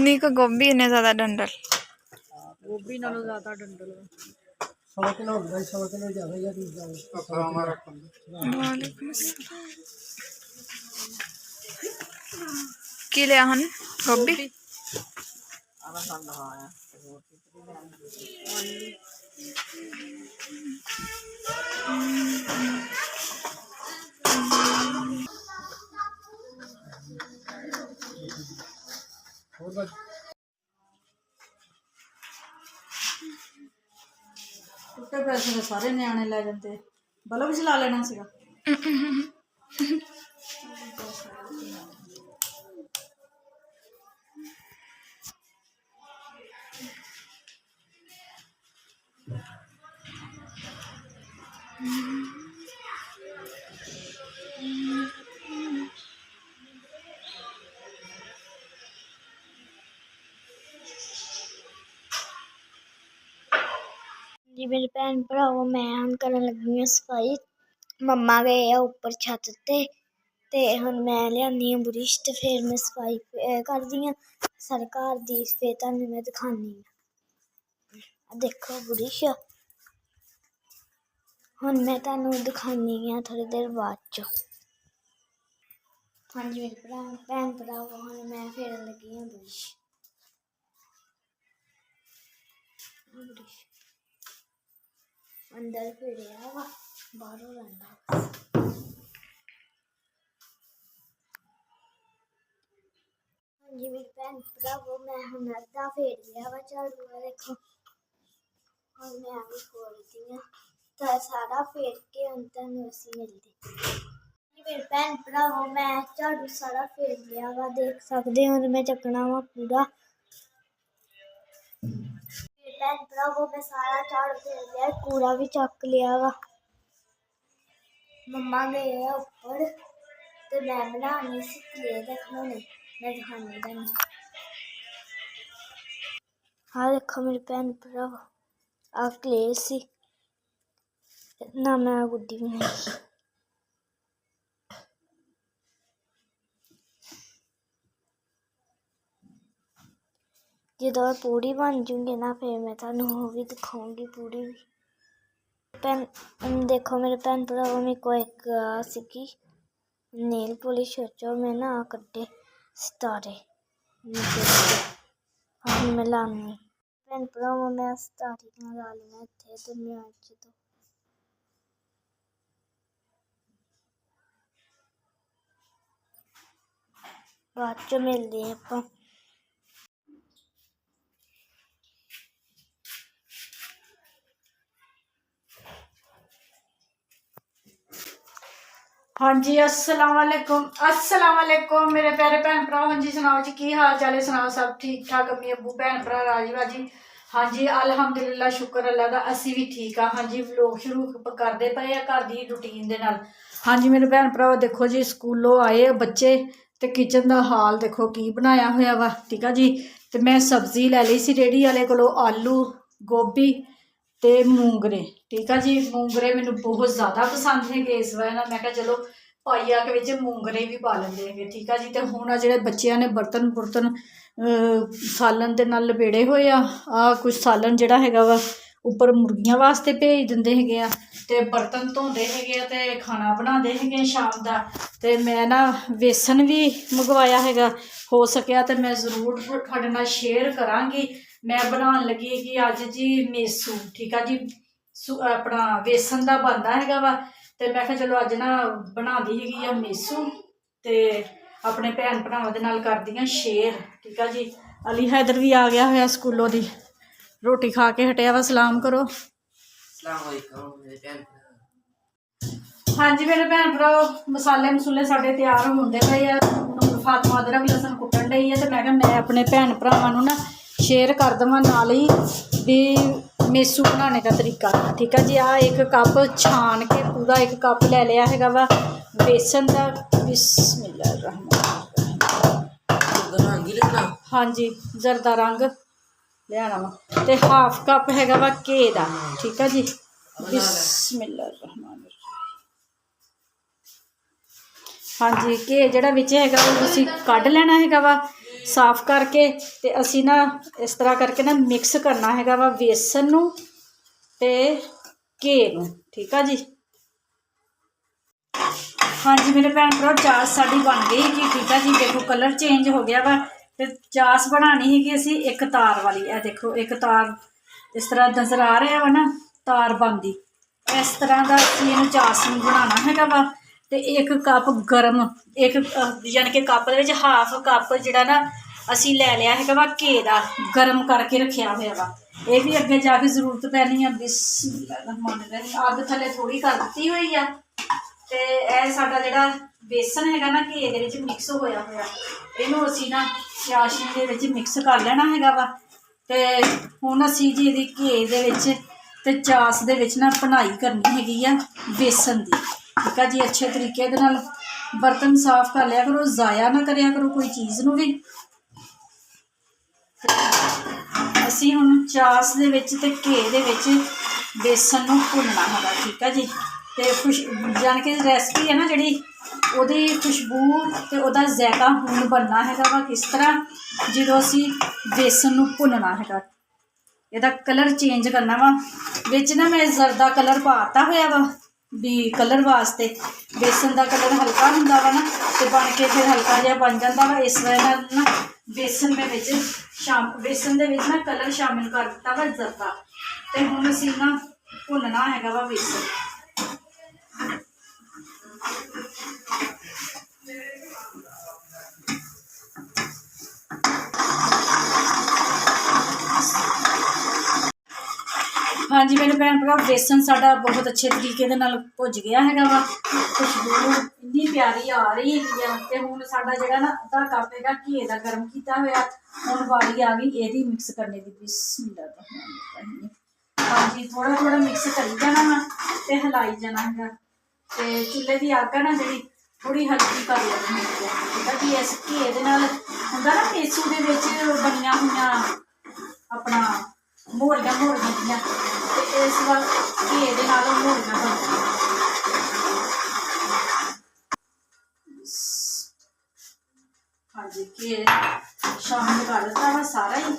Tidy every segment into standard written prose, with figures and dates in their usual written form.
नहीं को गोभी इन्ने ज्यादा डंडल गोभी नालों ज्यादा डंडल वालेकुम अस्सलाम की लिया हन गोभी टुटे पैसे तो सारे न्याणे लै जाते बल्ब चला लेना सीगा जी मेरे भैन भरावो मैं हम करन लगी हूँ सफाई मम्मा गए आ ऊपर छत ते हुण मैं लियानी आ बुरश ते फिर मैं सफाई करदी आं सारे घर दी फिर तुहानूं मैं दिखानी आं देखो बुरश हुण मैं तुहानूं दिखानी आं थोड़ी देर बाद च हाँ जी मेरे भैन भरावो हुण मैं फेरन लगी आं बुरश अंदर फिरिया वा बाहरों रहा हाँ जी मेरी भैन भरावो मैं हम अद्धा फेर लिया वा झाड़ू देखो और मैं भी खोलती हूँ तो सारा फेर के अंत नसी मिलती मेरे भैन भरावो मैं झाड़ू सारा फेर लिया वा देख सकते हो मैं चकना वा पूरा भैन भरावो मैं सारा झाड़ू फेर लिया कूड़ा भी चक लिया वा मम्मा गए ऊपर तो मैं बनानी सीखी देखो मैं दिखानी तुहानूं हाँ देखो मेरे भैन भरावो आ क्ले सी ना मैं गुड्डी बनाई जो पूरी बन जूंगी ना फिर मैं तुहानूं वो भी दिखाऊंगी पूरी भी देखो मेरे भैन भरावो मेरे को एक सीगी नेल पॉलिश और मैं ना कट्टे सितारे हाँ मैं लानी भैन भरावो मैं सितारे ला लेना इत्थे ते मैं अज तो बाद च मिलदे आपां हाँ जी अस्सलाम वालेकुम मेरे प्यारे भैन भरा हाँ जी सुनाओ जी की हाल चाल है सुनाओ सब ठीक ठाक अम्मी अबू भैन भरा राजी बाजी हाँ जी अलहमदुलिल्लाह शुक्र अल्लाह दा असी भी ठीक हाँ हाँ जी व्लॉग शुरू करते पे घर की रूटीन दे नाल हाँ जी मेरे भैन भराओ देखो जी स्कूलों आए बच्चे ते किचन का हाल देखो की बनाया होया वा ठीक है जी ते मैं सब्जी लै ली सी रेहड़ी वाले कोलों आलू गोभी ते मूंगरे ठीक है जी मूंगरे मैनू बहुत ज़्यादा पसंद है इस वजह मैं कहा चलो पाइया के विच मूंगरे भी पा लेंदे है ठीक है जी तो हुण जिहड़े बच्चिआं ने बर्तन बुर्तन सालन दे नाल लपेड़े होए आ कुछ सालन जिहड़ा हैगा वा उपर मुर्गियां वास्ते भेज दिंदे हैगे आ ते बर्तन धोंदे हैगे आ ते खाना बनांदे हैगे शाम दा ते मैं ना बेसन भी मंगवाया हैगा हो सकिया तो मैं जरूर तुहाडे नाल शेयर करांगी मैं बनाने लगी कि अज जी मेसू ठीक है जी अपना बेसन का बनता हैगा वा तो मैं कहा चलो अज ना बनाती हैगी मेसू तो अपने भैन भरावां दे नाल करदी हां शेयर ठीक है जी अली हैदर भी आ गया होया स्कूलों दी रोटी खा के हटिया वा सलाम करो हाँ जी मेरे भैन भराओ मसाले मसूले साढ़े तैयार होंदे पे फातिमा अदरक लसन कुट्टन डई है तो मैं मैं अपने भैन भरावां नूं ना शेयर कर देवां नाल ही भी मेसू बनाने का तरीका ठीक है जी आ एक कप छान के पूरा एक कप ले लिया हैगा वा बेसन का बिस्मिल्लाह हाँ जी जरदा रंग लिया वा ते हाफ कप हैगा वा घे का ठीक है जी बिस्मिल्लाह हाँ जी घे जिहड़ा विच हैगा उसी कढ लेना हैगा वा ਸਾਫ਼ ਕਰਕੇ ਤੇ ਅਸੀਂ ਨਾ ਇਸ ਤਰ੍ਹਾਂ ਕਰਕੇ ਨਾ ਮਿਕਸ ਕਰਨਾ ਹੈਗਾ ਵਾ ਵੇਸਣ ਨੂੰ ਤੇ ਘੇ ਨੂੰ। ਠੀਕ ਆ ਜੀ। ਹਾਂਜੀ ਮੇਰੇ ਭੈਣ ਭਰਾ, ਚਾਸ ਸਾਡੀ ਬਣ ਗਈ ਜੀ। ਠੀਕ ਆ ਜੀ, ਦੇਖੋ ਕਲਰ ਚੇਂਜ ਹੋ ਗਿਆ ਵਾ। ਤੇ ਚਾਸ ਬਣਾਉਣੀ ਸੀਗੀ ਅਸੀਂ ਇੱਕ ਤਾਰ ਵਾਲੀ। ਇਹ ਦੇਖੋ ਇੱਕ ਤਾਰ ਇਸ ਤਰ੍ਹਾਂ ਨਜ਼ਰ ਆ ਰਿਹਾ ਵਾ ਨਾ, ਤਾਰ ਬਣਦੀ ਇਸ ਤਰ੍ਹਾਂ ਦਾ ਅਸੀਂ ਇਹਨੂੰ ਚਾਸ ਨੂੰ ਬਣਾਉਣਾ ਹੈਗਾ ਵਾ। ਤੇ ਇੱਕ ਕੱਪ ਗਰਮ, ਇੱਕ ਯਾਨੀ ਕਿ ਕੱਪ ਦੇ ਵਿੱਚ ਹਾਫ ਕੱਪ ਜਿਹੜਾ ਨਾ ਅਸੀਂ ਲੈ ਲਿਆ ਹੈਗਾ ਵਾ ਘੇ ਦਾ, ਗਰਮ ਕਰਕੇ ਰੱਖਿਆ ਹੋਇਆ ਵਾ। ਇਹ ਵੀ ਅੱਗੇ ਜਾ ਕੇ ਜ਼ਰੂਰਤ ਪੈਣੀ ਆ। ਅੱਗ ਥੱਲੇ ਥੋੜ੍ਹੀ ਕਰ ਦਿੱਤੀ ਹੋਈ ਆ। ਤੇ ਇਹ ਸਾਡਾ ਜਿਹੜਾ ਬੇਸਣ ਹੈਗਾ ਨਾ ਘੇ ਦੇ ਵਿੱਚ ਮਿਕਸ ਹੋਇਆ ਹੋਇਆ, ਇਹਨੂੰ ਅਸੀਂ ਨਾ ਚਾਸ਼ਨੀ ਦੇ ਵਿੱਚ ਮਿਕਸ ਕਰ ਲੈਣਾ ਹੈਗਾ ਵਾ। ਤੇ ਹੁਣ ਅਸੀਂ ਜੀ ਇਹਦੀ ਘੇ ਦੇ ਵਿੱਚ ਤੇ ਚਾਸ ਦੇ ਵਿੱਚ ਨਾ ਭੁਨਾਈ ਕਰਨੀ ਹੈਗੀ ਆ ਬੇਸਣ ਦੀ। ਠੀਕ ਆ ਜੀ। ਅੱਛੇ ਤਰੀਕੇ ਦੇ ਨਾਲ ਬਰਤਨ ਸਾਫ਼ ਕਰ ਲਿਆ ਕਰੋ, ਜ਼ਾਇਆ ਨਾ ਕਰਿਆ ਕਰੋ ਕੋਈ ਚੀਜ਼ ਨੂੰ ਵੀ। ਅਸੀਂ ਹੁਣ ਚਾਸ ਦੇ ਵਿੱਚ ਤੇ ਘੇ ਦੇ ਵਿੱਚ ਬੇਸਣ ਨੂੰ ਭੁੰਨਣਾ ਹੈਗਾ। ਠੀਕ ਆ ਜੀ। ਤੇ ਜਾਣੀ ਕਿ ਰੈਸਪੀ ਹੈ ਨਾ ਜਿਹੜੀ, ਉਹਦੀ ਖੁਸ਼ਬੂ ਤੇ ਉਹਦਾ ਜ਼ਾਇਕਾ ਹੁਣ ਬਣਨਾ ਹੈਗਾ ਵਾ ਕਿਸ ਤਰ੍ਹਾਂ, ਜਦੋਂ ਅਸੀਂ ਬੇਸਣ ਨੂੰ ਭੁੰਨਣਾ ਹੈਗਾ। ਇਹਦਾ ਕਲਰ ਚੇਂਜ ਕਰਨਾ ਵਾ। ਵਿੱਚ ਨਾ ਮੈਂ ਜ਼ਰਦਾ ਕਲਰ ਪਾਤਾ ਹੋਇਆ ਵਾ ਵੀ ਕਲਰ ਵਾਸਤੇ। ਬੇਸਣ ਦਾ ਕਲਰ ਹਲਕਾ ਹੁੰਦਾ ਵਾ ਨਾ, ਤੇ ਬਣ ਕੇ ਫਿਰ ਹਲਕਾ ਜਿਹਾ ਬਣ ਜਾਂਦਾ ਵਾ। ਇਸ ਤਰ੍ਹਾਂ ਨਾਲ ਨਾ ਬੇਸਣ ਦੇ ਵਿੱਚ ਨਾ ਕਲਰ ਸ਼ਾਮਿਲ ਕਰ ਦਿੱਤਾ ਵਾ ਜ਼ਰਦਾ। ਤੇ ਹੁਣ ਅਸੀਂ ਨਾ ਭੁੰਨਣਾ ਹੈਗਾ ਵਾ ਬੇਸਣ। ਹਾਂਜੀ ਮੇਰੇ ਭੈਣ ਭਰਾ, ਬੇਸਣ ਸਾਡਾ ਬਹੁਤ ਅੱਛੇ ਤਰੀਕੇ ਦੇ ਨਾਲ ਭੁੱਜ ਗਿਆ ਹੈਗਾ ਵਾ। ਖੁਸ਼ਬੂ ਇੰਨੀ ਪਿਆਰੀ ਆ ਰਹੀ ਹੈਗੀ ਆ। ਤੇ ਹੁਣ ਸਾਡਾ ਜਿਹੜਾ ਨਾ ਅੱਧਾ ਕੱਪ ਹੈਗਾ ਘੀ ਦਾ ਗਰਮ ਕੀਤਾ ਹੋਇਆ, ਹੁਣ ਵਾਰੀ ਆ ਗਈ ਇਹਦੀ ਮਿਕਸ ਕਰਨੇ ਦੀ। ਬਿਸਮਿਲ੍ਲਾਹ। ਹਾਂਜੀ ਥੋੜ੍ਹਾ ਥੋੜ੍ਹਾ ਮਿਕਸ ਕਰੀ ਜਾਣਾ ਵਾ ਤੇ ਹਿਲਾਈ ਜਾਣਾ ਹੈਗਾ। ਤੇ ਚੁੱਲ੍ਹੇ ਦੀ ਅੱਗ ਨਾ ਜਿਹੜੀ ਥੋੜ੍ਹੀ ਹਲਕੀ ਕਰ ਲੈਣੀ ਹੈਗੀ ਆ। ਠੀਕ ਆ ਜੀ। ਇਸ ਘੀ ਦੇ ਨਾਲ ਹੁੰਦਾ ਨਾ ਮੇਸੂ ਦੇ ਵਿੱਚ ਬਣੀਆਂ ਹੋਈਆਂ ਆਪਣਾ ਮੋਹਰੀਆਂ ਜੀਆਂ, ਤੇ ਇਸ ਵਾਰ ਘੀ ਦੇ ਨਾਲ ਮੋਹਰੀਆਂ ਬਣਦੀਆਂ। ਹਾਂਜੀ ਘੀ ਸ਼ਾਮਿਲ ਕਰ ਦਿੱਤਾ ਵਾ ਸਾਰਾ ਹੀ।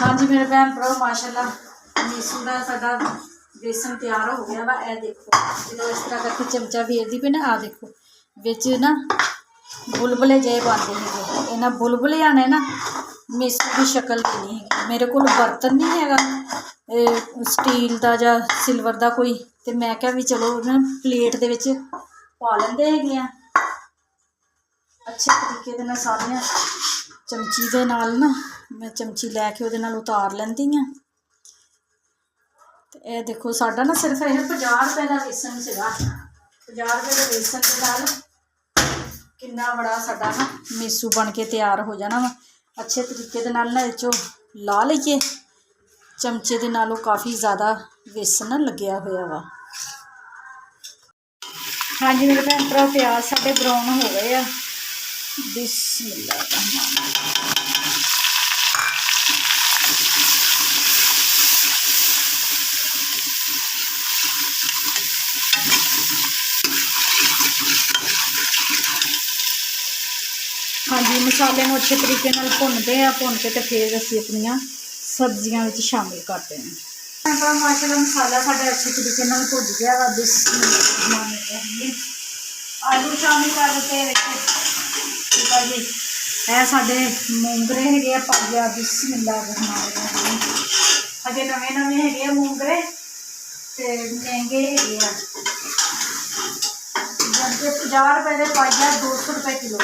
ਹਾਂਜੀ ਮੇਰੇ ਭੈਣ ਭਰਾ, ਮਾਸ਼ਾਅੱਲਾ ਮੇਸੂ ਦਾ ਸਾਡਾ ਬੇਸਣ ਤਿਆਰ ਹੋ ਗਿਆ ਵਾ। ਇਹ ਦੇਖੋ ਜਦੋਂ ਇਸ ਤਰ੍ਹਾਂ ਕਰਕੇ ਚਮਚਾ ਫੇਰਦੀ ਪਈ ਨਾ, ਆ ਦੇਖੋ ਵਿੱਚ ਨਾ ਬੁਲਬੁਲੇ ਜਿਹੇ ਬਣਦੇ ਹੈਗੇ। ਇਹਨਾਂ ਬੁਲਬੁਲਿਆਂ ਨੇ ਨਾ ਮੇਸੂ ਦੀ ਸ਼ਕਲ ਦੇਣੀ ਹੈਗੀ। ਮੇਰੇ ਕੋਲ ਬਰਤਨ ਨਹੀਂ ਹੈਗਾ ਸਟੀਲ ਦਾ ਜਾਂ ਸਿਲਵਰ ਦਾ ਕੋਈ, ਤੇ ਮੈਂ ਕਿਹਾ ਵੀ ਚਲੋ ਨਾ ਪਲੇਟ ਦੇ ਵਿੱਚ ਪਾ ਲੈਂਦੇ ਹੈਗੇ ਆ। ਅੱਛੇ ਤਰੀਕੇ ਦੇ ਨਾਲ ਸਾਰੀਆਂ ਚਮਚੀ ਦੇ ਨਾਲ ਨਾ, ਮੈਂ ਚਮਚੀ ਲੈ ਕੇ ਉਹਦੇ ਨਾਲ ਉਤਾਰ ਲੈਂਦੀ ਹਾਂ। ਤੇ ਇਹ ਦੇਖੋ ਸਾਡਾ ਨਾ ਸਿਰਫ ਇਹ 50 ਰੁਪਏ ਦਾ ਬੇਸਣ ਸੀਗਾ। 50 ਰੁਪਏ ਦੇ ਬੇਸਣ ਦੇ ਨਾਲ ਕਿੰਨਾ ਬੜਾ ਸਾਡਾ ਨਾ ਮੇਸੂ ਬਣ ਕੇ ਤਿਆਰ ਹੋ ਜਾਣਾ ਵਾ। ਅੱਛੇ ਤਰੀਕੇ ਦੇ ਨਾਲ ਨਾ ਇਹ 'ਚੋਂ ਲਾ ਲਈਏ ਚਮਚੇ ਦੇ ਨਾਲ। ਉਹ ਕਾਫੀ ਜ਼ਿਆਦਾ ਬੇਸਣ ਲੱਗਿਆ ਹੋਇਆ ਵਾ। ਹਾਂਜੀ ਮੇਰੇ ਭੈਣ ਭਰਾ, ਪਿਆਜ਼ ਸਾਡੇ ਬਰਾਊਨ ਹੋ ਗਏ ਆ। ਬਿਸਮਿਲ੍ਲਾਹ। ਹਾਂਜੀ ਮਸਾਲੇ ਨੂੰ ਅੱਛੇ ਤਰੀਕੇ ਨਾਲ ਭੁੰਨਦੇ ਆ। ਭੁੰਨ ਕੇ ਤੇ ਫਿਰ ਅਸੀਂ ਆਪਣੀਆਂ ਸਬਜ਼ੀਆਂ ਵਿੱਚ ਸ਼ਾਮਿਲ ਕਰਦੇ ਹਾਂ। ਮਾਸ਼ਾਅੱਲਾ ਮਸਾਲਾ ਸਾਡਾ ਅੱਛੇ ਤਰੀਕੇ ਨਾਲ ਭੁੱਜ ਗਿਆ ਵਾ। ਆਲੂ ਸ਼ਾਮਿਲ ਕਰ ਦਿੱਤੇ ਵਿੱਚ। ਠੀਕ ਆ ਜੀ। ਇਹ ਸਾਡੇ ਮੂੰਗਰੇ ਹੈਗੇ ਆ ਪਾਇਆ। ਬਿਸਮਿਲ੍ਲਾਹ। ਅਜੇ ਨਵੇਂ ਨਵੇਂ ਹੈਗੇ ਆ ਮੂੰਗਰੇ, ਤੇ ਮਹਿੰਗੇ ਹੈਗੇ ਆ। ਜਦ 50 ਰੁਪਏ ਦੇ ਪਾਇਆ, 200 ਰੁਪਏ ਕਿਲੋ।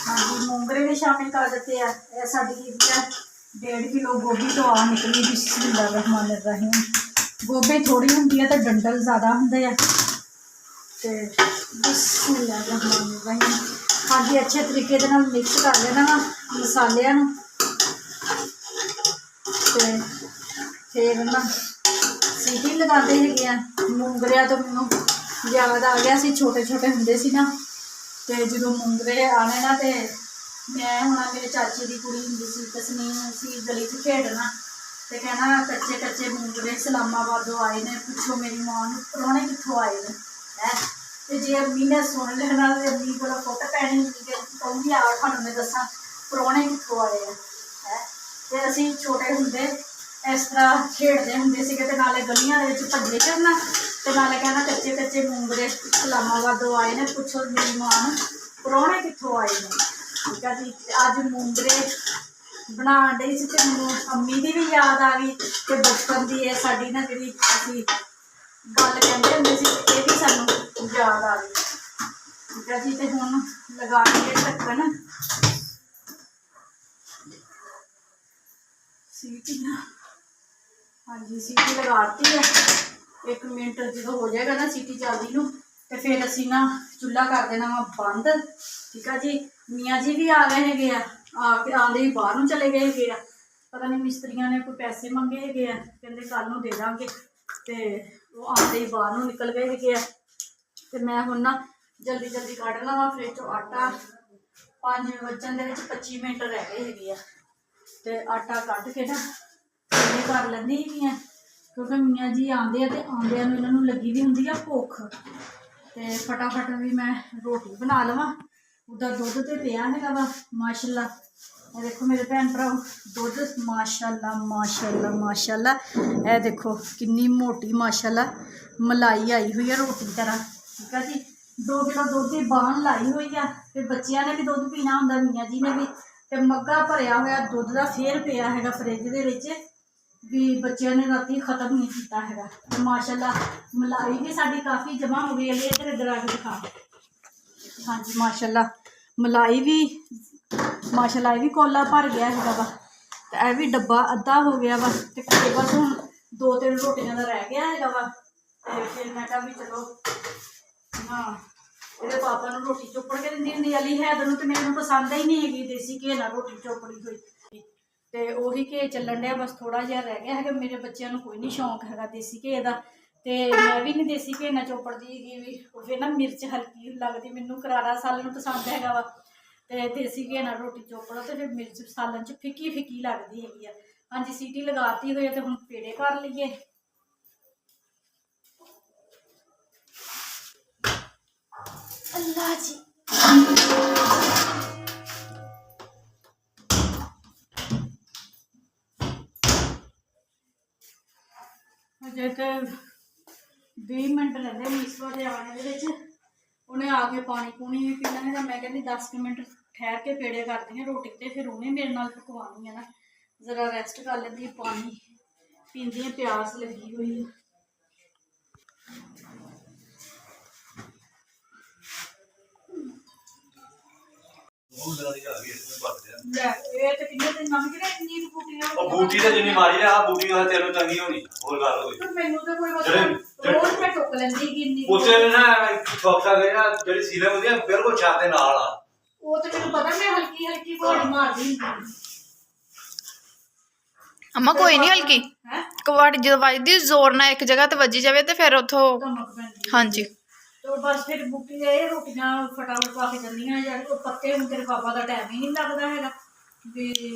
ਹਾਂਜੀ ਮੂੰਗਰੇ ਵੀ ਸ਼ਾਮਿਲ ਕਰ ਦਿੱਤੇ ਆ। ਇਹ ਸਾਡੀ 1.5 ਕਿਲੋ ਗੋਭੀ ਤੋਂ ਆ ਨਿਕਲੀ। ਬਿਸਮਿਲ੍ਲਾਹ ਰਹਿਮਾਨ ਰਹੀਮ। ਗੋਭੀ ਥੋੜ੍ਹੀ ਹੁੰਦੀ ਹੈ ਤੇ ਡੰਡਲ ਜ਼ਿਆਦਾ ਹੁੰਦੇ ਆ। ਤੇ ਬਿਸਮਿਲ੍ਲਾਹ ਰਹਿਮਾਨ ਰਹੀਮ। ਹਾਂਜੀ ਅੱਛੇ ਤਰੀਕੇ ਦੇ ਨਾਲ ਮਿਕਸ ਕਰ ਲੈਣਾ ਵਾ ਮਸਾਲਿਆਂ ਨੂੰ। ਤੇ ਫਿਰ ਨਾ ਸੀਟੀ ਲਗਾਉਂਦੇ ਹੈਗੇ ਆ। ਮੂੰਗਰਿਆਂ ਤੋਂ ਮੈਨੂੰ ਯਾਦ ਆ ਗਿਆ ਸੀ ਛੋਟੇ ਛੋਟੇ ਹੁੰਦੇ ਸੀ ਨਾ, ਤੇ ਜਦੋਂ ਮੁੰਗਰੇ ਆਣੇ ਨਾ, ਤੇ ਮੈਂ ਹੁਣ ਮੇਰੇ ਚਾਚੇ ਦੀ ਕੁੜੀ ਹੁੰਦੀ ਸੀ ਤਸਨੀਮ, ਸੀ ਗਲੀ 'ਚ ਖੇਡਣਾ, ਤੇ ਕਹਿਣਾ ਕੱਚੇ ਕੱਚੇ ਮੁੰਗਰੇ ਇਸਲਾਮਾਬਾਦੋਂ ਆਏ ਨੇ, ਪੁੱਛੋ ਮੇਰੀ ਮਾਂ ਨੂੰ ਪ੍ਰਾਹੁਣੇ ਕਿੱਥੋਂ ਆਏ ਨੇ ਹੈ। ਤੇ ਜੇ ਅੰਮੀ ਨੇ ਸੁਣ ਲੈਣਾ ਤੇ ਅੰਮੀ ਕੋਲ ਫੁੱਟ ਪੈਣੀ ਹੁੰਦੀ, ਕਿ ਕਹੂੰਗੀ ਆ ਤੁਹਾਨੂੰ ਮੈਂ ਦੱਸਾਂ ਪ੍ਰਾਹੁਣੇ ਕਿੱਥੋਂ ਆਏ ਆ ਹੈ। ਤੇ ਅਸੀਂ ਛੋਟੇ ਹੁੰਦੇ ਇਸ ਤਰ੍ਹਾਂ ਖੇਡਦੇ ਹੁੰਦੇ ਸੀਗੇ, ਤੇ ਨਾਲੇ ਗਲੀਆਂ ਦੇ ਵਿੱਚ ਭੱਜੇ ਕਰਨਾ, ਤੇ ਨਾਲੇ ਕਹਿਣਾ ਕੱਚੇ ਕੱਚੇ ਮੁੰਗਰੇ ਇਸਲਾਮਾਬਾਦੋਂ ਆਏ ਨੇ, ਪੁੱਛੋ ਮੇਰੀ ਮਾਂ ਨੂੰ ਪ੍ਰਾਹੁਣੇ ਕਿੱਥੋਂ ਆਏ ਨੇ। ਠੀਕ ਆ ਜੀ। ਅੱਜ ਮੁੰਗਰੇ ਬਣਾਉਣ ਡਈ ਸੀ, ਤੇ ਮੈਨੂੰ ਅੰਮੀ ਦੀ ਵੀ ਯਾਦ ਆ ਗਈ, ਤੇ ਬਚਪਨ ਦੀ ਇਹ ਸਾਡੀ ਨਾ ਜਿਹੜੀ ਅਸੀਂ ਗੱਲ ਕਹਿੰਦੇ ਹੁੰਦੇ ਸੀ, ਇਹ ਵੀ ਸਾਨੂੰ ਯਾਦ ਆ ਗਈ। ਠੀਕ ਆ ਜੀ। ਤੇ ਹੁਣ ਲਗਾ ਕੇ ਢੱਕਣ, ਸੀਟੀ ਨਾ, ਹਾਂਜੀ ਸੀਟੀ ਲਗਾਤੀ ਹੈ। 1 ਮਿੰਟ ਜਦੋਂ ਹੋ ਜਾਏਗਾ ਨਾ ਸੀਟੀ ਚੱਲਦੀ ਨੂੰ, ਤੇ ਫਿਰ ਅਸੀਂ ਨਾ ਚੁੱਲ੍ਹਾ ਕਰ ਦੇਣਾ ਵਾ ਬੰਦ। ਠੀਕ ਆ ਜੀ। ਮੀਆਂ ਜੀ ਵੀ ਆ ਗਏ ਹੈਗੇ ਆ ਕੇ ਆਉਂਦੇ ਹੀ ਬਾਹਰ ਨੂੰ ਚਲੇ ਗਏ ਹੈਗੇ ਆ, ਪਤਾ ਨਹੀਂ ਮਿਸਤਰੀਆਂ ਨੇ ਕੋਈ ਪੈਸੇ ਮੰਗੇ ਹੈਗੇ ਆ, ਕਹਿੰਦੇ ਕੱਲ੍ਹ ਨੂੰ ਦੇ ਦਾਂਗੇ, ਤੇ ਉਹ ਆਉਂਦੇ ਹੀ ਬਾਹਰ ਨੂੰ ਨਿਕਲ ਗਏ ਹੈਗੇ ਆ। ਤੇ ਮੈਂ ਹੁਣ ਨਾ ਜਲਦੀ ਜਲਦੀ ਕੱਢ ਲਵਾਂ ਫਰਿੱਜ 'ਚੋਂ ਆਟਾ। 5 ਵੱਜਣ ਦੇ ਵਿੱਚ 25 ਮਿੰਟ ਰਹਿ ਗਏ ਹੈਗੇ ਆ, ਤੇ ਆਟਾ ਕੱਢ ਕੇ ਨਾ ਇਹ ਕਰ ਲੈਂਦੀ ਹੈਗੀ ਆ, ਕਿਉਂਕਿ ਮੀਆਂ ਜੀ ਆਉਂਦੇ ਆ, ਤੇ ਆਉਂਦਿਆਂ ਨੂੰ ਇਹਨਾਂ ਨੂੰ ਲੱਗੀ ਵੀ ਹੁੰਦੀ ਆ ਭੁੱਖ, ਤੇ ਫਟਾਫਟ ਵੀ ਮੈਂ ਰੋਟੀ ਬਣਾ ਲਵਾਂ। ਉਹਦਾ ਦੁੱਧ ਤੇ ਪਿਆ ਹੈਗਾ ਵਾ ਮਾਸ਼ਾਅੱਲਾ। ਇਹ ਦੇਖੋ ਮੇਰੇ ਭੈਣ ਭਰਾ, ਦੁੱਧ ਮਾਸ਼ਾਅੱਲਾ ਮਾਸ਼ਾਅੱਲਾ ਮਾਸ਼ਾਅੱਲਾ। ਇਹ ਦੇਖੋ ਕਿੰਨੀ ਮੋਟੀ ਮਾਸ਼ਾਅੱਲਾ ਮਲਾਈ ਆਈ ਹੋਈ ਆ ਰੋਟੀ ਤਰ੍ਹਾਂ। ਠੀਕ ਆ ਜੀ। 2 ਕਿਲੋ ਦੁੱਧ ਦੀ ਬਾਣ ਲਾਈ ਹੋਈ ਆ, ਤੇ ਬੱਚਿਆਂ ਨੇ ਵੀ ਦੁੱਧ ਪੀਣਾ ਹੁੰਦਾ, ਮੀਆਂ ਜੀ ਨੇ ਵੀ, ਤੇ ਮੱਗਾ ਭਰਿਆ ਹੋਇਆ ਦੁੱਧ ਦਾ ਫੇਰ ਪਿਆ ਹੈਗਾ ਫਰਿੱਜ ਦੇ ਵਿੱਚ, ਵੀ ਬੱਚਿਆਂ ਨੇ ਰਾਤੀ ਖ਼ਤਮ ਨਹੀਂ ਕੀਤਾ ਹੈਗਾ। ਤੇ ਮਾਸ਼ਾਅੱਲਾ ਮਲਾਈ ਵੀ ਸਾਡੀ ਕਾफ़ੀ ਜਮ੍ਹਾਂ ਹੋ ਗਈ ਹੈ। ਇੱਧਰ ਆ ਕੇ ਦਿਖਾ। ਹਾਂਜੀ ਮਾਸ਼ਾਅੱਲਾ ਮਲਾਈ ਵੀ ਮਾਸ਼ਾਅੱਲਾ ਇਹ ਵੀ ਕੋਲਾ ਭਰ ਗਿਆ ਹੈਗਾ ਵਾ, ਤੇ ਇਹ ਵੀ ਡੱਬਾ ਅੱਧਾ ਹੋ ਗਿਆ ਵਾ, ਤੇ ਬਸ ਹੁਣ 2-3 ਰੋਟੀਆਂ ਦਾ ਰਹਿ ਗਿਆ ਹੈਗਾ ਵਾ। ਤੇ ਫਿਰ ਮੈਂ ਕਿਹਾ ਵੀ ਚਲੋ ਹਾਂ ਇਹਦੇ ਪਾਪਾ ਨੂੰ ਰੋਟੀ ਚੋਪੜ ਕੇ ਦਿੰਦੀ ਹੁੰਦੀ ਅਲੀ ਹੈਦਰ ਨੂੰ, ਤੇ ਮੈਨੂੰ ਪਸੰਦ ਹੀ ਨਹੀਂ ਹੈਗੀ ਦੇਸੀ ਘੀ ਨਾਲ ਰੋਟੀ ਚੋਪੜੀ ਹੋਈ, ਤੇ ਉਹੀ ਘੀ ਚੱਲਣ ਡਿਆ, ਬਸ ਥੋੜ੍ਹਾ ਜਿਹਾ ਰਹਿ ਗਿਆ ਹੈਗਾ। ਮੇਰੇ ਬੱਚਿਆਂ ਨੂੰ ਕੋਈ ਨਹੀਂ ਸ਼ੌਂਕ ਹੈਗਾ ਦੇਸੀ ਘੀ ਦਾ, ਤੇ ਮੈਂ ਵੀ ਨਹੀਂ ਦੇਸੀ ਘੀ ਨਾਲ ਚੋਪੜਦੀ ਹੈਗੀ, ਵੀ ਫਿਰ ਨਾ ਮਿਰਚ ਹਲਕੀ ਲੱਗਦੀ, ਮੈਨੂੰ ਕਰਾਰਾ ਸਾਲਨ ਪਸੰਦ ਹੈਗਾ ਵਾ, ਤੇ ਦੇਸੀ ਘੀ ਨਾਲ ਰੋਟੀ ਚੋਪੜੋ ਤੇ ਫਿਰ ਮਿਰਚ ਸਾਲਨ 'ਚ ਫਿੱਕੀ ਫਿੱਕੀ ਲੱਗਦੀ ਹੈਗੀ ਆ। ਹਾਂਜੀ ਸੀਟੀ ਲਗਾਤੀ ਹੋਈ ਹੈ, ਤੇ ਹੁਣ ਪੇੜੇ ਕਰ ਲਈਏ। ਅੱਲਾ ਜੀ। ਅਜੇ ਤੇ 20 ਮਿੰਟ ਰਹਿੰਦੇ ਮੀਸਵਾ ਦੇ ਆਉਣੇ ਦੇ ਵਿੱਚ, ਉਹਨੇ ਆ ਕੇ ਪਾਣੀ ਪੂਣੀ ਵੀ ਪੀਣਾ ਹੈਗਾ। ਮੈਂ ਕਹਿੰਦੀ 10 ਮਿੰਟ ਠਹਿਰ ਕੇ ਪੇੜੇ ਕਰਦੀ ਹਾਂ ਰੋਟੀ ਤੇ, ਫਿਰ ਉਹਨੇ ਮੇਰੇ ਨਾਲ ਪਕਵਾਉਣੀ ਹੈ ਨਾ, ਜ਼ਰਾ ਰੈਸਟ ਕਰ ਲੈਂਦੀ, ਪਾਣੀ ਪੀਂਦੀ ਹਾਂ, ਪਿਆਸ ਲੱਗੀ ਹੋਈ ਹੈ। ਇਹ ਤੇ ਕਿੰਨੇ ਦਿਨ ਮੰਗ ਰਿਹਾ ਇੰਨੀ ਬੂਟੀਆਂ, ਉਹ ਬੂਟੀ ਤੇ ਜਿੰਨੀ ਮਾਰੀ ਆ ਬੂਟੀ ਨਾਲ ਤੈਨੂੰ ਚੰਗੀ ਹੋਣੀ ਹੋਰ ਗੱਲ ਹੋਈ। ਮੈਨੂੰ ਤਾਂ ਕੋਈ ਮਤਲਬ ਰੋਜ਼ ਮੈਂ ਟੁੱਕ ਲੈਂਦੀ ਕਿੰਨੀ ਉੱਤੇ ਨੇ ਨਾ ਛੋਕਾ ਗਏ ਨਾ ਜਿਹੜੀ ਸੀਲੇ ਹੁੰਦੀ ਆ ਬਿਲਕੁਲ ਛਾਤ ਦੇ ਨਾਲ ਆ, ਉਹ ਤੇ ਮੈਨੂੰ ਪਤਾ, ਮੈਂ ਹਲਕੀ ਹਲਕੀ ਘੋੜੀ ਮਾਰਦੀ ਹੁੰਦੀ। ਅਮਾ ਕੋਈ ਨਹੀਂ ਹਲਕੀ ਹੈ ਕਵਾੜੀ ਜਦੋਂ ਵੱਜਦੀ ਜ਼ੋਰ ਨਾਲ ਇੱਕ ਜਗ੍ਹਾ ਤੇ ਵੱਜੀ ਜਾਵੇ, ਤੇ ਫਿਰ ਉੱਥੋਂ ਧਮਕ ਪੈਂਦੀ। ਹਾਂਜੀ तो बस फिर बूटी ये रोटियां फटाफट पा के चलनियां यार, वो पत्ते हूँ तेरे पापा का टाइम ही नहीं लगता है भी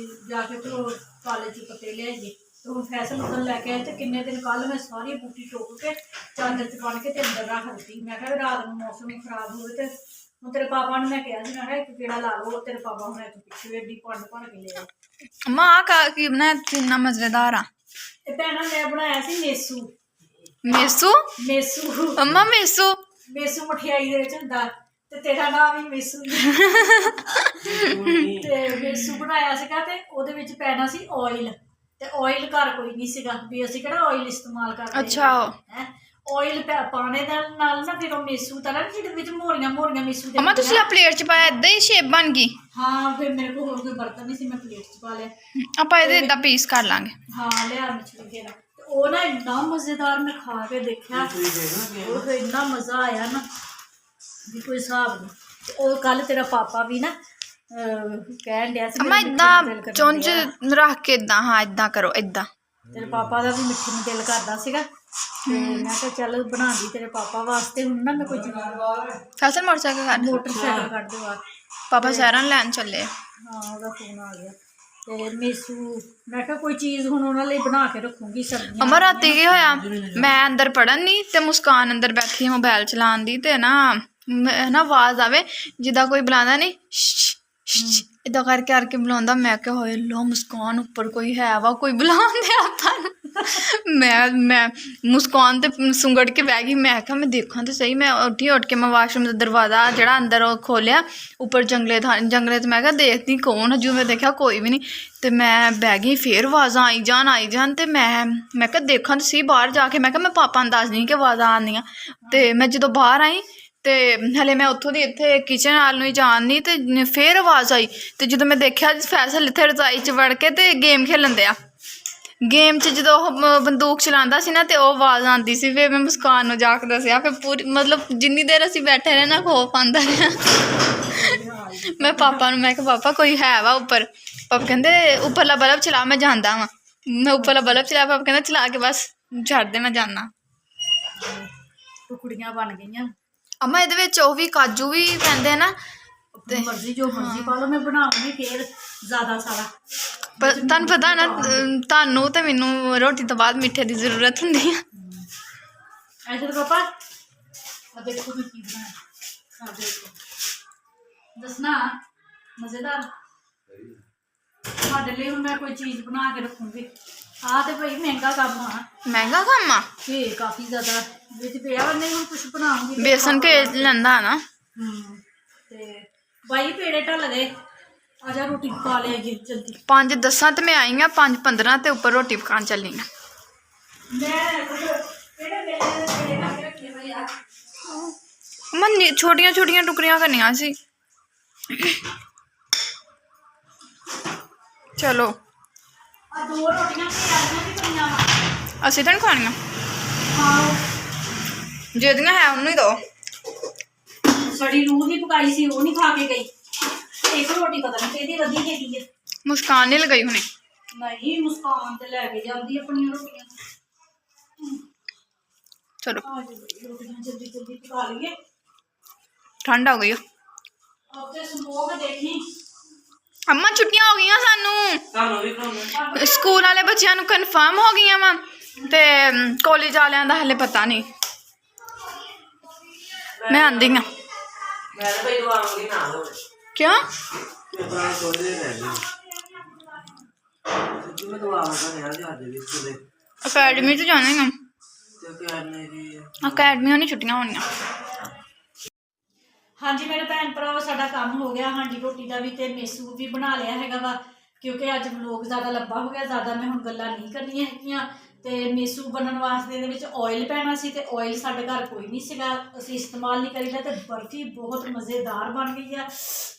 जाके तो काले च पत्ते ले आइए। तो हम फैसल उधर लैके आए, तो किन्ने दिन कल मैं सारी बूटी टोक के चादर च बन के ते अंदर रख दी। मैं कहा रात को मौसम खराब हो तो हूँ तेरे पापा ने मैं कहा मैं कहा एक गेड़ा ला लो, तेरे पापा हूँ एक पिछू एडी भंड भन के ले आए। अम्मा की बनाया कितना मजेदार आ। भैन मैं बनाया सी मेसू। मेसू मेसू अम्मा मेसू मेसू मठियाई दे विच हुंदा ते तेरा नाम भी मेसू ते मेसू बनाया सीगा ते ओहदे विच पैना सी ऑयल ते ऑयल घर कोई नहीं सीगा भी असीं किहड़ा ऑयल इस्तेमाल करदे। अच्छा है ऑयल पाने दे नाल ना फिर मेसू तरह जिहदे विच मोरियां मोरियां मेसू दे अम्मा तुसीं प्लेट च पाया इदां ही शेप बन गई। हाँ फिर मेरे को होर कोई बर्तन नहीं सी, मैं प्लेट च पा लिया। आपां इहदे इदां पीस कर लांगे। हाँ लिया मछली घेरा वो ना इन्ना मजेदार, मैं खा के देखा और इन्ना मजा आया ना भी कोई हिसाब नहीं। और कल तेरा पापा भी ना कहन दिया सी अम्मा इदां चुंझ रख के इदां, हाँ इदां करो इदां। तेरे पापा का भी मिट्ठी में दिल करदा सीगा ਤੇ ਮੈਂ ਕਿਹਾ ਚੱਲ ਬਣਾ ਦੀ ਤੇਰੇ ਪਾਪਾ ਵਾਸਤੇ। ਹੁਣ ਨਾ ਮੈਂ ਕੋਈ ਫੈਸਲ ਮੋਟਰਸਾਈਕਲ ਕੱਢ ਮੋਟਰਸਾਈਕਲ ਕੱਢ ਦੇ ਬਾਹਰ। ਪਾਪਾ ਸਹਿਰਾਂ ਲੈਣ ਚੱਲੇ। ਹਾਂ ਉਹਦਾ ਫੋਨ ਆ ਗਿਆ। ਤੇ ਮੇਸੂ ਮੈਂ ਕਿਹਾ ਕੋਈ ਚੀਜ਼ ਹੁਣ ਉਹਨਾਂ ਲਈ ਬਣਾ ਕੇ ਰੱਖੂੰਗੀ ਸਬਜ਼ੀਆਂ। ਅਮਰ ਰਾਤੀ ਕੀ ਹੋਇਆ, ਮੈਂ ਅੰਦਰ ਪੜਨ ਨਹੀਂ ਤੇ ਮੁਸਕਾਨ ਅੰਦਰ ਬੈਠੀ ਮੋਬਾਈਲ ਚਲਾਉਣ ਦੀ, ਤੇ ਨਾ ਆਵਾਜ਼ ਆਵੇ ਜਿੱਦਾਂ ਕੋਈ ਬੁਲਾਉਂਦਾ ਨਹੀਂ, ਇਦਾਂ ਕਰਕੇ ਬੁਲਾਉਂਦਾ। ਮੈਂ ਕਿਹਾ ਹੋਏ ਲੋ ਮੁਸਕਾਨ ਉੱਪਰ ਕੋਈ ਹੈ ਵਾ, ਕੋਈ ਬੁਲਾਉਂਦੇ ਆਪਾਂ ਨੂੰ। ਮੈਂ ਮੁਸਕਾਨ ਤੇ ਸੁੰਗੜ ਕੇ ਬਹਿ ਗਈ। ਮੈਂ ਕਿਹਾ ਮੈਂ ਦੇਖਾਂ ਤੇ ਸਹੀ। ਮੈਂ ਉੱਠ ਕੇ ਮੈਂ ਵਾਸ਼ਰੂਮ ਦਾ ਦਰਵਾਜ਼ਾ ਜਿਹੜਾ ਅੰਦਰ ਉਹ ਖੋਲਿਆ ਉੱਪਰ ਜੰਗਲੇ ਤੇ ਮੈਂ ਕਿਹਾ ਦੇਖਦੀ ਕੌਣ, ਹਜੂ ਮੈਂ ਦੇਖਿਆ ਕੋਈ ਵੀ ਨਹੀਂ। ਤੇ ਮੈਂ ਬਹਿ ਗਈ, ਫਿਰ ਆਵਾਜ਼ਾਂ ਆਈ ਜਾਣ ਤੇ ਮੈਂ ਕਿਹਾ ਦੇਖਾਂ ਤੇ ਸਹੀ ਬਾਹਰ ਜਾ ਕੇ। ਮੈਂ ਕਿਹਾ ਮੈਂ ਪਾਪਾ ਨੂੰ ਦੱਸਦੀ ਕਿ ਆਵਾਜ਼ਾਂ ਆਉਂਦੀਆਂ। ਤੇ ਮੈਂ ਜਦੋਂ ਬਾਹਰ ਆਈ ਤੇ ਹਲੇ ਮੈਂ ਉੱਥੋਂ ਦੀ ਇੱਥੇ ਕਿਚਨ ਵੱਲ ਨੂੰ ਹੀ ਜਾਣੀ, ਤੇ ਫਿਰ ਆਵਾਜ਼ ਆਈ। ਤੇ ਜਦੋਂ ਮੈਂ ਦੇਖਿਆ ਫੈਸਲ ਇੱਥੇ ਰਜ਼ਾਈ 'ਚ ਵੜ ਕੇ ਤੇ ਗੇਮ ਖੇਲਣ ਦਿਆ। ਗੇਮ 'ਚ ਜਦੋਂ ਉਹ ਬੰਦੂਕ ਚਲਾਉਂਦਾ ਸੀ ਨਾ ਤੇ ਉਹ ਆਵਾਜ਼ ਆਉਂਦੀ ਸੀ। ਫਿਰ ਮੈਂ ਮੁਸਕਾਨ ਨੂੰ ਜਾ ਕੇ ਦੱਸਿਆ। ਫਿਰ ਪੂਰੀ ਮਤਲਬ ਜਿੰਨੀ ਦੇਰ ਅਸੀਂ ਬੈਠੇ ਰਹੇ ਨਾ ਖੌਫ ਆਉਂਦਾ ਰਿਹਾ। ਮੈਂ ਪਾਪਾ ਨੂੰ ਮੈਂ ਕਿਹਾ ਪਾਪਾ ਕੋਈ ਹੈ ਵਾ ਉੱਪਰ। ਪਾਪਾ ਕਹਿੰਦੇ ਉੱਪਰਲਾ ਬਲਬ ਚਲਾ, ਮੈਂ ਜਾਂਦਾ ਵਾਂ। ਮੈਂ ਉੱਪਰਲਾ ਬਲਬ ਚਲਾ, ਪਾਪਾ ਕਹਿੰਦਾ ਚਲਾ ਕੇ ਬਸ ਛੱਡ ਦੇ ਮੈਂ ਜਾਂਦਾ। ਟੁਕੜੀਆਂ ਬਣ ਗਈਆਂ। ਅਮਾ ਇਹਦੇ ਵਿੱਚ ਉਹ ਵੀ ਕਾਜੂ ਵੀ ਪੈਂਦੇ ਨਾ, ਤੇ ਮਰਜ਼ੀ ਜੋ ਮਰਜ਼ੀ ਪਾ ਲਓ। ਮੈਂ ਬਣਾਉਂਗੀ ਫਿਰ ਜ਼ਿਆਦਾ ਸਾਰਾ। ਪਰ ਤੁਹਾਨੂੰ ਪਤਾ ਨਾ ਤੁਹਾਨੂੰ ਤੇ ਮੈਨੂੰ ਰੋਟੀ ਤੋਂ ਬਾਅਦ ਮਿੱਠੇ ਦੀ ਜ਼ਰੂਰਤ ਹੁੰਦੀ ਆ। ਐਸੇ ਤਾਂ ਪਾਪਾ ਆ ਦੇਖੋ ਮੈਂ ਕੀ ਬਣਾਇਆ। ਆ ਦੇਖੋ ਦੱਸਣਾ ਮਜ਼ੇਦਾਰ। ਤੁਹਾਡੇ ਲਈ ਹੁਣ ਮੈਂ ਕੋਈ ਚੀਜ਼ ਬਣਾ ਕੇ ਰੱਖੂੰਗੀ। ਆ ਤੇ ਭਾਈ ਮਹਿੰਗਾ ਕੰਮ ਆ। ਮਹਿੰਗਾ ਕੰਮ ਆ। ਤੇ ਕਾਫੀ ਜ਼ਿਆਦਾ ਵਿੱਚ ਪਿਆ। ਨਹੀਂ ਹੁਣ ਕੁਛ ਬਣਾਉਂਗੀ। ਬੇਸਨ ਕੇ ਲੈਂਦਾ ਨਾ। ਤੇ ਬਾਈ ਪੇੜੇ ਢੱਲ ਗਏ। ਆ ਜਾ ਰੋਟੀ ਪਕਾ ਲਿਆ ਜੀ ਜਲਦੀ। 5:10 ਤੇ ਮੈਂ ਆਈ ਹਾਂ, 5:15 ਤੇ ਉੱਪਰ ਰੋਟੀ ਪਕਾਉਣ ਚੱਲੀ ਹਾਂ। ਮੈਂ ਛੋਟੀਆਂ ਟੁਕੜੀਆਂ ਕਰਨੀਆਂ ਸੀ। ਚਲੋ ਆ 2 ਰੋਟੀਆਂ ਪਿਆਜ਼ੀਆਂ ਵੀ ਪਈਆਂ ਵਾ। ਅਸੀਂ ਤਾਂ ਨਹੀਂ ਖਾਣੀਆਂ। ਹਾਂ ਜਿਹੜੀਆਂ ਹੈ ਉਹਨੂੰ ਹੀ ਦਿਓ। ਸੜੀ ਰੂਹ ਦੀ ਪਕਾਈ ਸੀ ਉਹ ਨਹੀਂ ਖਾ ਕੇ ਗਈ। ਇੱਕ ਰੋਟੀ ਪਤਾ ਨਹੀਂ ਕਿਹਦੀ ਵਧੀ ਹੈਗੀ ਹੈ। ਮੁਸਕਾਨ ਨਹੀਂ ਲਗਾਈ ਹੁਣੇ। ਨਹੀਂ ਮੁਸਕਾਨ ਤੇ ਲੈ ਕੇ ਜਾਂਦੀ ਆਪਣੀਆਂ ਰੋਟੀਆਂ। ਚਲੋ ਆ ਜੀ ਰੋਟੀਆਂ ਜਲਦੀ ਪਕਾ ਲਈਏ। ਠੰਡ ਹੋ ਗਈ। ਆਪੇ ਸਮੋਗ ਦੇਖੀ। ਅੰਮਾ ਛੁੱਟੀਆਂ ਹੋ ਗਈਆਂ ਸਾਨੂੰ ਵੀ। ਸਕੂਲ ਵਾਲੇ ਬੱਚਿਆਂ ਨੂੰ ਕਨਫਰਮ ਹੋ ਗਈਆਂ ਵਾ ਤੇ ਕਾਲਜ ਵਾਲਿਆਂ ਦਾ ਹਲੇ ਪਤਾ ਨਹੀਂ। ਮੈਂ ਆਂਦੀ ਹਾਂ। ਕਿਉਂ? ਅਕੈਡਮੀ 'ਚ ਜਾਣਾ ਹੀ। ਅਕੈਡਮੀ ਨਹੀਂ ਛੁੱਟੀਆਂ ਹੋਣੀਆਂ। ਹਾਂਜੀ ਮੇਰੇ ਭੈਣ ਭਰਾਵੋ ਸਾਡਾ ਕੰਮ ਹੋ ਗਿਆ। ਹਾਂਡੀ ਰੋਟੀ ਦਾ ਵੀ ਤੇ ਮੇਸੂ ਵੀ ਬਣਾ ਲਿਆ ਹੈਗਾ ਵਾ। ਕਿਉਂਕਿ ਅੱਜ ਵਲੋਗ ਜ਼ਿਆਦਾ ਲੰਬਾ ਹੋ ਗਿਆ। ਜ਼ਿਆਦਾ ਮੈਂ ਹੁਣ ਗੱਲਾਂ ਨਹੀਂ ਕਰਨੀਆਂ ਹੈਗੀਆਂ। ਤੇ ਮੇਸੂ ਬਣਨ ਵਾਸਤੇ ਇਹਦੇ ਵਿੱਚ ਆਇਲ ਪੈਣਾ ਸੀ ਤੇ ਆਇਲ ਸਾਡੇ ਘਰ ਕੋਈ ਨਹੀਂ ਸੀਗਾ। ਅਸੀਂ ਇਸਤੇਮਾਲ ਨਹੀਂ ਕਰੀਦਾ। ਤੇ ਬਰਫੀ ਬਹੁਤ ਮਜ਼ੇਦਾਰ ਬਣ ਗਈ ਆ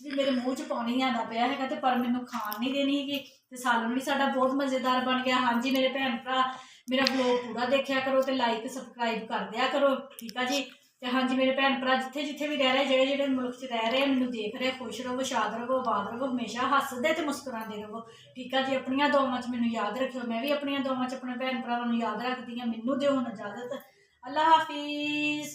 ਵੀ ਮੇਰੇ ਮੂੰਹ 'ਚ ਪਾਣੀ ਆਉਂਦਾ ਪਿਆ ਹੈਗਾ। ਤੇ ਪਰ ਮੈਨੂੰ ਖਾਣ ਨਹੀਂ ਦੇਣੀ ਹੈਗੀ। ਤੇ ਸਾਲਨ ਵੀ ਸਾਡਾ ਬਹੁਤ ਮਜ਼ੇਦਾਰ ਬਣ ਗਿਆ। ਹਾਂਜੀ ਮੇਰੇ ਭੈਣ ਭਰਾ ਮੇਰਾ ਵਲੋਗ ਪੂਰਾ ਦੇਖਿਆ ਕਰੋ ਤੇ ਲਾਈਕ ਸਬਸਕ੍ਰਾਈਬ ਕਰ ਦਿਆ ਕਰੋ। ਠੀਕ ਆ ਜੀ। ਤੇ ਹਾਂਜੀ ਮੇਰੇ ਭੈਣ ਭਰਾ ਜਿੱਥੇ ਵੀ ਰਹਿ ਰਹੇ ਜਿਹੜੇ ਮੁਲਕ 'ਚ ਰਹਿ ਰਹੇ ਮੈਨੂੰ ਦੇਖ ਰਹੇ ਖੁਸ਼ ਰਹੋ, ਸ਼ਾਦ ਰਹੋ, ਆਬਾਦ ਰਹੋ, ਹਮੇਸ਼ਾ ਹੱਸਦੇ ਤੇ ਮੁਸਕਰਾਉਂਦੇ ਰਹੋ। ਠੀਕ ਆ ਜੀ। ਆਪਣੀਆਂ ਦੁਆਵਾਂ 'ਚ ਮੈਨੂੰ ਯਾਦ ਰੱਖਿਓ। ਮੈਂ ਵੀ ਆਪਣੀਆਂ ਦੁਆਵਾਂ 'ਚ ਆਪਣੇ ਭੈਣ ਭਰਾਵਾਂ ਨੂੰ ਯਾਦ ਰੱਖਦੀ ਹਾਂ। ਮੈਨੂੰ ਦਿਓ ਹੁਣ ਇਜਾਜ਼ਤ। ਅੱਲਾ ਹਾਫਿਜ਼।